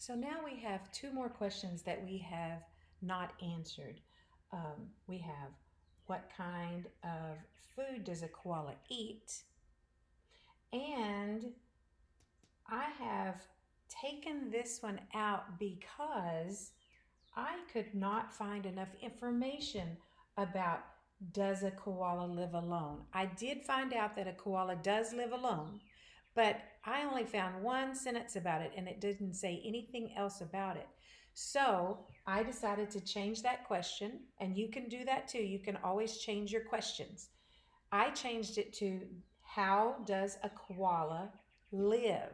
So now we have two more questions that we have not answered. We have, what kind of food does a koala eat? And I have taken this one out because I could not find enough information about, does a koala live alone? I did find out that a koala does live alone, but I only found one sentence about it and it didn't say anything else about it. So I decided to change that question, and you can do that too. You can always change your questions. I changed it to, how does a koala live?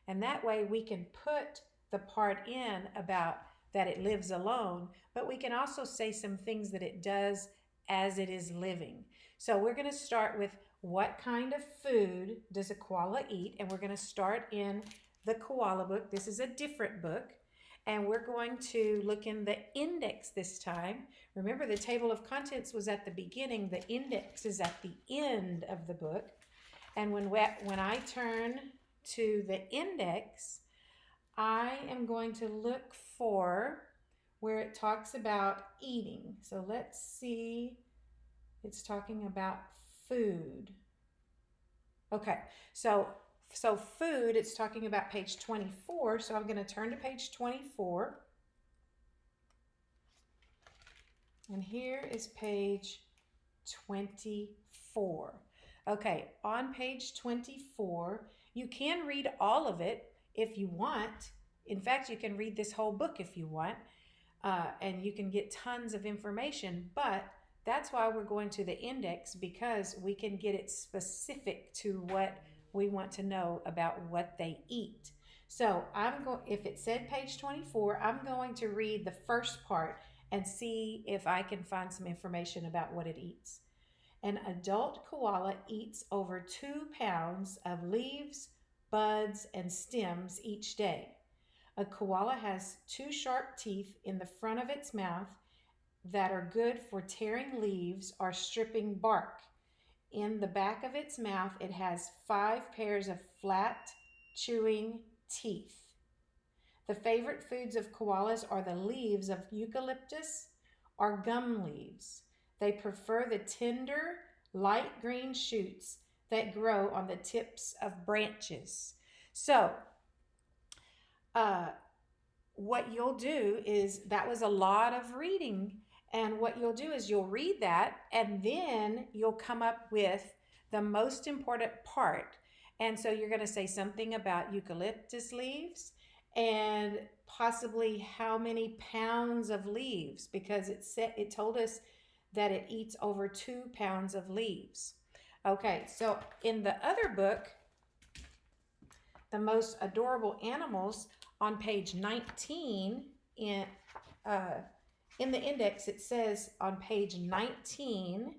And that way we can put the part in about that it lives alone, but we can also say some things that it does as it is living. So we're going to start with, what kind of food does a koala eat? And we're going to start in the koala book. This is a different book. And we're going to look in the index this time. Remember, the table of contents was at the beginning. The index is at the end of the book. And when I turn to the index, I am going to look for where it talks about eating. So let's see. It's talking about food. Okay, so food, it's talking about page 24. So I'm going to turn to page 24. And here is page 24. Okay, on page 24, you can read all of it if you want. In fact, you can read this whole book if you want, and you can get tons of information. But that's why we're going to the index, because we can get it specific to what we want to know about what they eat. So if it said page 24, I'm going to read the first part and see if I can find some information about what it eats. An adult koala eats over 2 pounds of leaves, buds, and stems each day. A koala has 2 sharp teeth in the front of its mouth that are good for tearing leaves or stripping bark. In the back of its mouth, it has 5 pairs of flat, chewing teeth. The favorite foods of koalas are the leaves of eucalyptus or gum leaves. They prefer the tender, light green shoots that grow on the tips of branches. So, what you'll do is, that was a lot of reading. And what you'll do is you'll read that, and then you'll come up with the most important part. And so you're going to say something about eucalyptus leaves and possibly how many pounds of leaves, because it told us that it eats over 2 pounds of leaves. Okay, so in the other book, The Most Adorable Animals, on page 19 in the index, it says on page 19,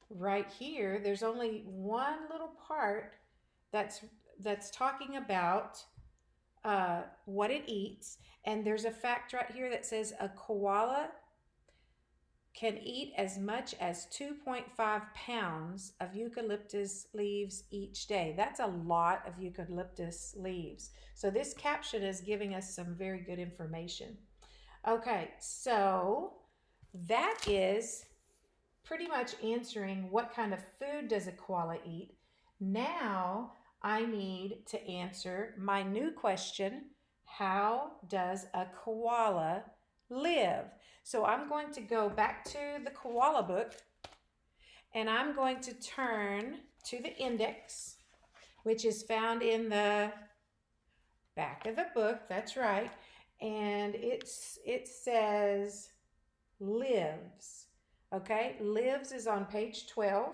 right here, there's only one little part that's talking about what it eats. And there's a fact right here that says a koala can eat as much as 2.5 pounds of eucalyptus leaves each day. That's a lot of eucalyptus leaves. So this caption is giving us some very good information. Okay, so that is pretty much answering, what kind of food does a koala eat? Now I need to answer my new question, how does a koala live? So I'm going to go back to the koala book, and I'm going to turn to the index, which is found in the back of the book. That's right. And it says lives. Okay, lives is on page 12.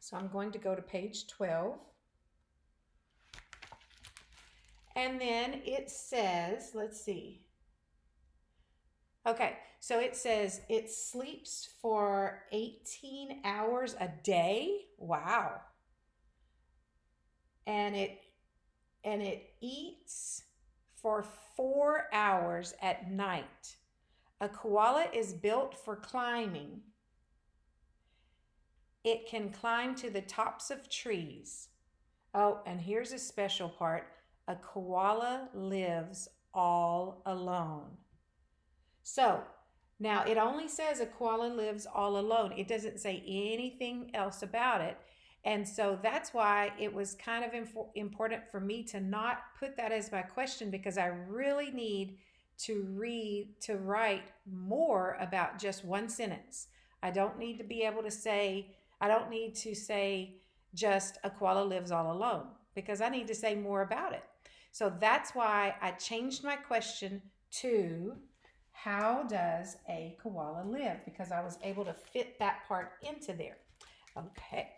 So I'm going to go to page 12. And then it says, let's see. Okay, so it says it sleeps for 18 hours a day. Wow. And it eats for 4 hours at night. A koala is built for climbing. It can climb to the tops of trees. Oh, and here's a special part. A koala lives all alone. So now it only says a koala lives all alone. It doesn't say anything else about it. And so that's why it was kind of important for me to not put that as my question, because I really need to write more about just one sentence. I don't need to be able to say, I don't need to say just a koala lives all alone, because I need to say more about it. So that's why I changed my question to how does a koala live? Because I was able to fit that part into there. Okay.